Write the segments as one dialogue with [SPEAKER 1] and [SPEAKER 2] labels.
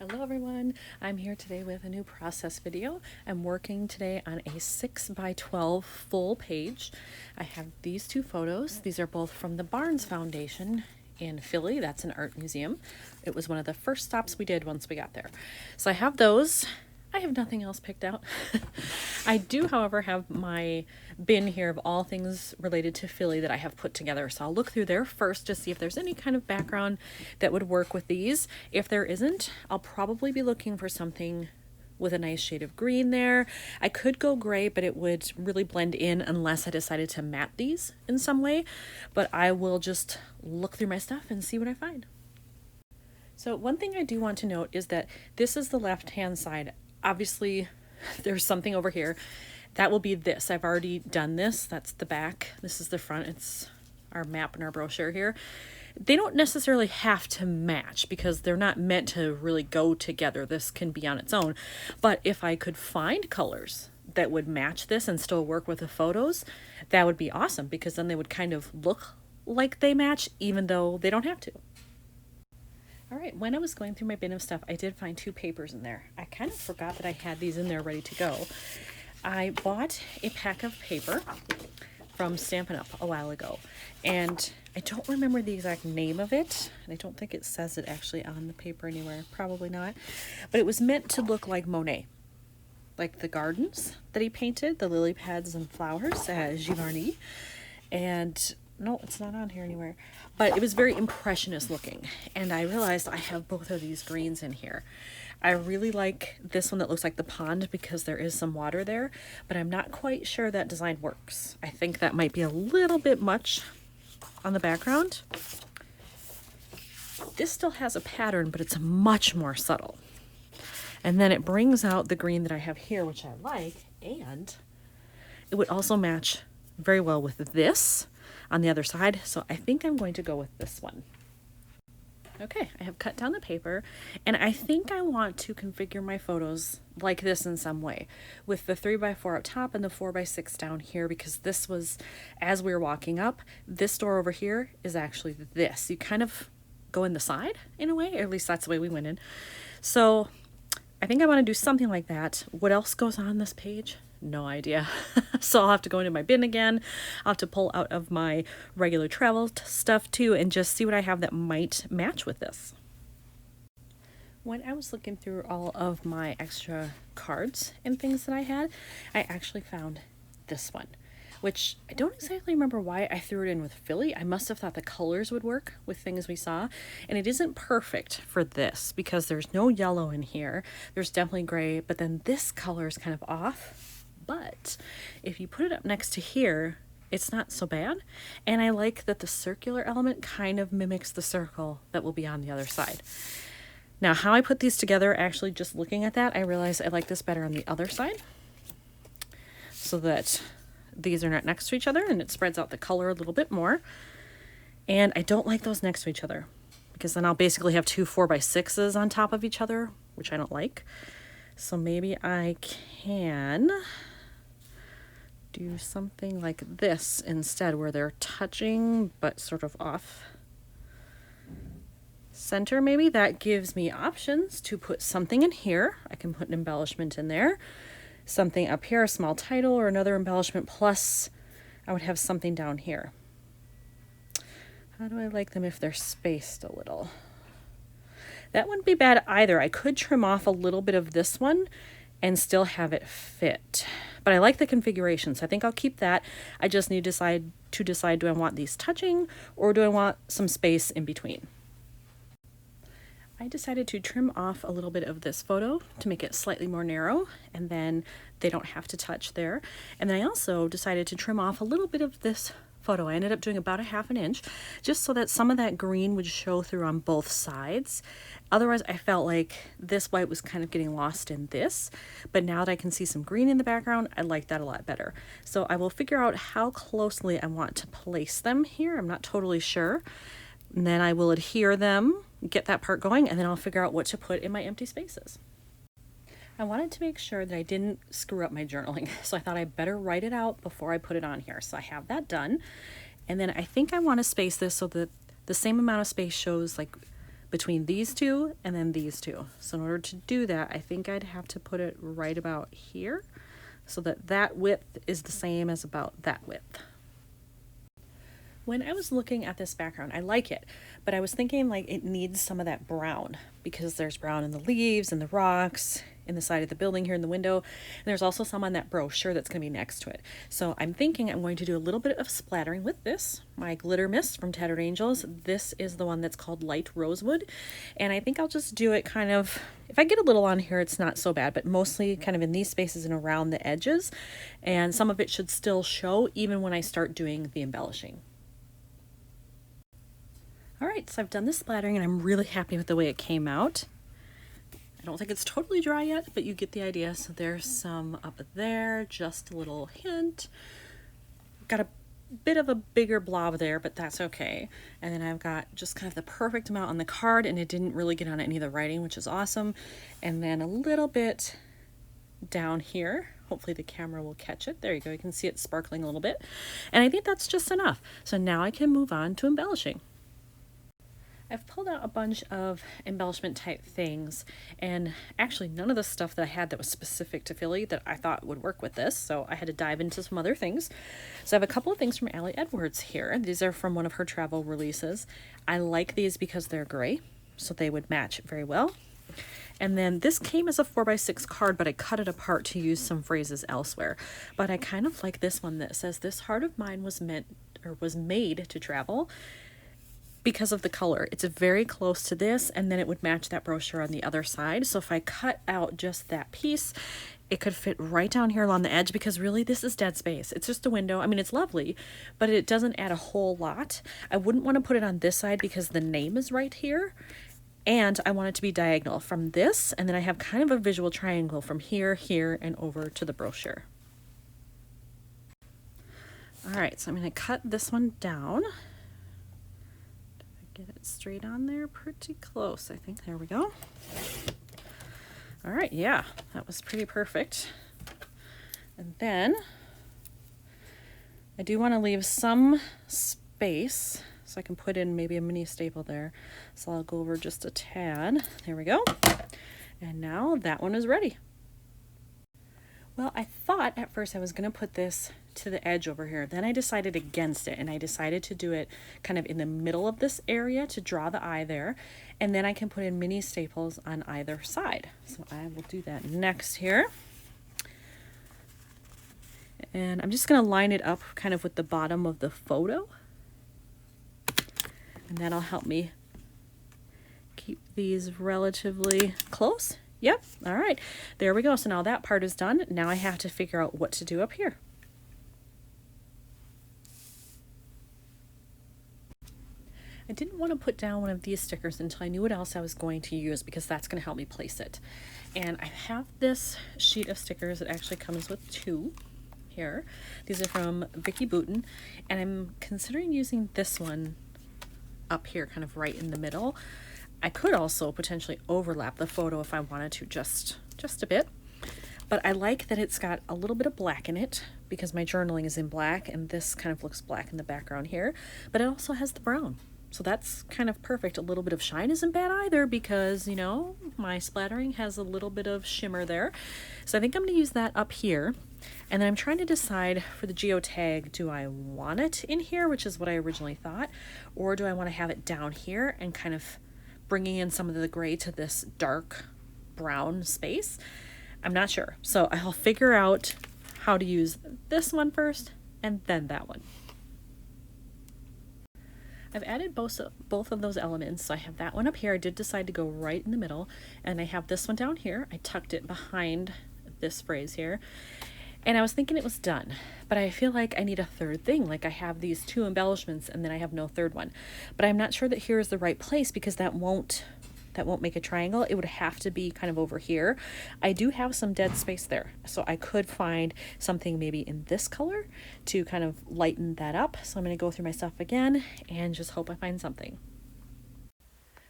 [SPEAKER 1] Hello everyone, I'm here today with a new process video. I'm working today on a 6x12 full page. I have these two photos. These are both from the Barnes Foundation in Philly. That's an art museum. It was one of the first stops we did once we got there. So I have those. I have nothing else picked out. I do, however, have my bin here of all things related to Philly that I have put together. So I'll look through there first to see if there's any kind of background that would work with these. If there isn't, I'll probably be looking for something with a nice shade of green there. I could go gray, but it would really blend in unless I decided to matte these in some way. But I will just look through my stuff and see what I find. So one thing I do want to note is that this is the left-hand side. Obviously, there's something over here. That will be this. I've already done this. That's the back. This is the front. It's our map and our brochure here. They don't necessarily have to match because they're not meant to really go together. This can be on its own. But if I could find colors that would match this and still work with the photos, that would be awesome because then they would kind of look like they match even though they don't have to. All right, when I was going through my bin of stuff, I did find two papers in there. I kind of forgot that I had these in there ready to go. I bought a pack of paper from Stampin' Up! A while ago, and I don't remember the exact name of it, and I don't think it says it actually on the paper anywhere, probably not, but it was meant to look like Monet, like the gardens that he painted, the lily pads and flowers at Giverny, and no, it's not on here anywhere, but it was very impressionist looking, and I realized I have both of these greens in here. I really like this one that looks like the pond because there is some water there, but I'm not quite sure that design works. I think that might be a little bit much on the background. This still has a pattern, but it's much more subtle. And then it brings out the green that I have here, which I like, and it would also match very well with this on the other side, so I think I'm going to go with this one. Okay, I have cut down the paper, and I think I want to configure my photos like this in some way, with the 3x4 up top and the 4x6 down here, because this was, as we were walking up, this door over here is actually this. You kind of go in the side in a way, or at least that's the way we went in. So I think I want to do something like that. What else goes on this page? No idea. So I'll have to go into my bin again. I'll have to pull out of my regular travel stuff too and just see what I have that might match with this. When I was looking through all of my extra cards and things that I had, I actually found this one, which I don't exactly remember why I threw it in with Philly. I must have thought the colors would work with things we saw, and it isn't perfect for this because there's no yellow in here. There's definitely gray, but then this color is kind of off. But if you put it up next to here, it's not so bad. And I like that the circular element kind of mimics the circle that will be on the other side. Now, how I put these together, actually just looking at that, I realized I like this better on the other side so that these are not next to each other and it spreads out the color a little bit more. And I don't like those next to each other because then I'll basically have two 4x6s on top of each other, which I don't like. So maybe I can do something like this instead, where they're touching but sort of off center. Maybe that gives me options to put something in here. I can put an embellishment in there, something up here, a small title or another embellishment, plus I would have something down here. How do I like them if they're spaced a little? That wouldn't be bad either. I could trim off a little bit of this one and still have it fit. But I like the configuration, so I think I'll keep that. I just need to decide, do I want these touching or do I want some space in between? I decided to trim off a little bit of this photo to make it slightly more narrow, and then they don't have to touch there. And then I also decided to trim off a little bit of this photo. I ended up doing about a ½ inch just so that some of that green would show through on both sides. Otherwise, I felt like this white was kind of getting lost in this, but now that I can see some green in the background, I like that a lot better. So I will figure out how closely I want to place them here. I'm not totally sure. And then I will adhere them, get that part going, and then I'll figure out what to put in my empty spaces. I wanted to make sure that I didn't screw up my journaling, so I thought I better write it out before I put it on here. So I have that done. And then I think I want to space this so that the same amount of space shows like between these two and then these two. So in order to do that, I think I'd have to put it right about here so that that width is the same as about that width. When I was looking at this background, I like it, but I was thinking like it needs some of that brown because there's brown in the leaves and the rocks in the side of the building here in the window. And there's also some on that brochure that's going to be next to it. So I'm thinking I'm going to do a little bit of splattering with this, my glitter mist from Tattered Angels. This is the one that's called Light Rosewood. And I think I'll just do it kind of, if I get a little on here, it's not so bad, but mostly kind of in these spaces and around the edges. And some of it should still show even when I start doing the embellishing. All right, so I've done the splattering and I'm really happy with the way it came out. I don't think it's totally dry yet, but you get the idea. So there's some up there, just a little hint. Got a bit of a bigger blob there, but that's okay. And then I've got just kind of the perfect amount on the card, and it didn't really get on any of the writing, which is awesome. And then a little bit down here. Hopefully the camera will catch it. There you go, you can see it sparkling a little bit. And I think that's just enough. So now I can move on to embellishing. I've pulled out a bunch of embellishment type things, and actually none of the stuff that I had that was specific to Philly that I thought would work with this, so I had to dive into some other things. So I have a couple of things from Allie Edwards here. These are from one of her travel releases. I like these because they're gray, so they would match very well. And then this came as a 4x6 card, but I cut it apart to use some phrases elsewhere. But I kind of like this one that says, "This heart of mine was made to travel," because of the color. It's very close to this, and then it would match that brochure on the other side. So if I cut out just that piece, it could fit right down here along the edge, because really this is dead space. It's just a window. I mean, it's lovely, but it doesn't add a whole lot. I wouldn't want to put it on this side because the name is right here, and I want it to be diagonal from this, and then I have kind of a visual triangle from here, here, and over to the brochure. All right, so I'm going to cut this one down. Get it straight on there, pretty close, I think. There we go. All right, yeah, that was pretty perfect. And then I do want to leave some space so I can put in maybe a mini staple there. So I'll go over just a tad. There we go. And now that one is ready. Well, I thought at first I was going to put this to the edge over here. Then I decided against it, and I decided to do it kind of in the middle of this area to draw the eye there. And then I can put in mini staples on either side. So I will do that next here. And I'm just going to line it up kind of with the bottom of the photo. And that'll help me keep these relatively close. Yep, all right, there we go. So now that part is done. Now I have to figure out what to do up here. I didn't want to put down one of these stickers until I knew what else I was going to use, because that's going to help me place it. And I have this sheet of stickers. It actually comes with two here. These are from Vicky Boutin, and I'm considering using this one up here, kind of right in the middle. I could also potentially overlap the photo if I wanted to, just a bit. But I like that it's got a little bit of black in it, because my journaling is in black, and this kind of looks black in the background here. But it also has the brown. So that's kind of perfect. A little bit of shine isn't bad either, because, you know, my splattering has a little bit of shimmer there. So I think I'm going to use that up here. And then I'm trying to decide for the geotag, do I want it in here, which is what I originally thought, or do I want to have it down here and kind of bringing in some of the gray to this dark brown space? I'm not sure. So I'll figure out how to use this one first and then that one. I've added both of those elements. So I have that one up here. I did decide to go right in the middle, and I have this one down here. I tucked it behind this phrase here, and I was thinking it was done, but I feel like I need a third thing. Like I have these two embellishments and then I have no third one, but I'm not sure that here is the right place, because that won't make a triangle. It would have to be kind of over here. I do have some dead space there, so I could find something maybe in this color to kind of lighten that up. So I'm going to go through my stuff again and just hope I find something.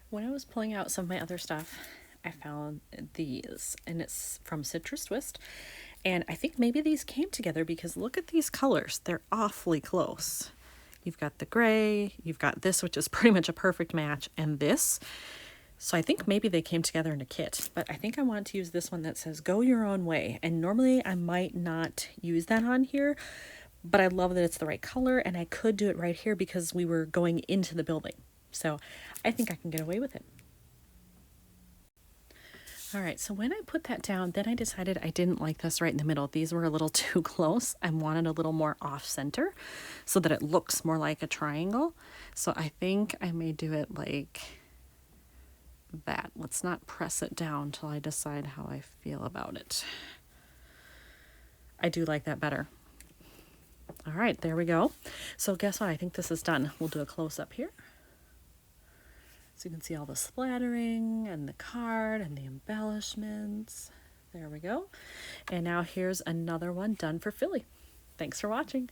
[SPEAKER 1] When I was pulling out some of my other stuff, I found these, and it's from Citrus Twist, and I think maybe these came together because look at these colors. They're awfully close. You've got the gray, you've got this, which is pretty much a perfect match, and this. So I think maybe they came together in a kit, but I think I want to use this one that says go your own way. And normally I might not use that on here, but I love that it's the right color, and I could do it right here because we were going into the building. So I think I can get away with it. All right, so when I put that down, then I decided I didn't like this right in the middle. These were a little too close. I wanted a little more off center so that it looks more like a triangle. So I think I may do it like that. Let's not press it down till I decide how I feel about it. I do like that better. All right, there we go. So guess what? I think this is done. We'll do a close-up here. So you can see all the splattering and the card and the embellishments. There we go. And now here's another one done for Philly. Thanks for watching.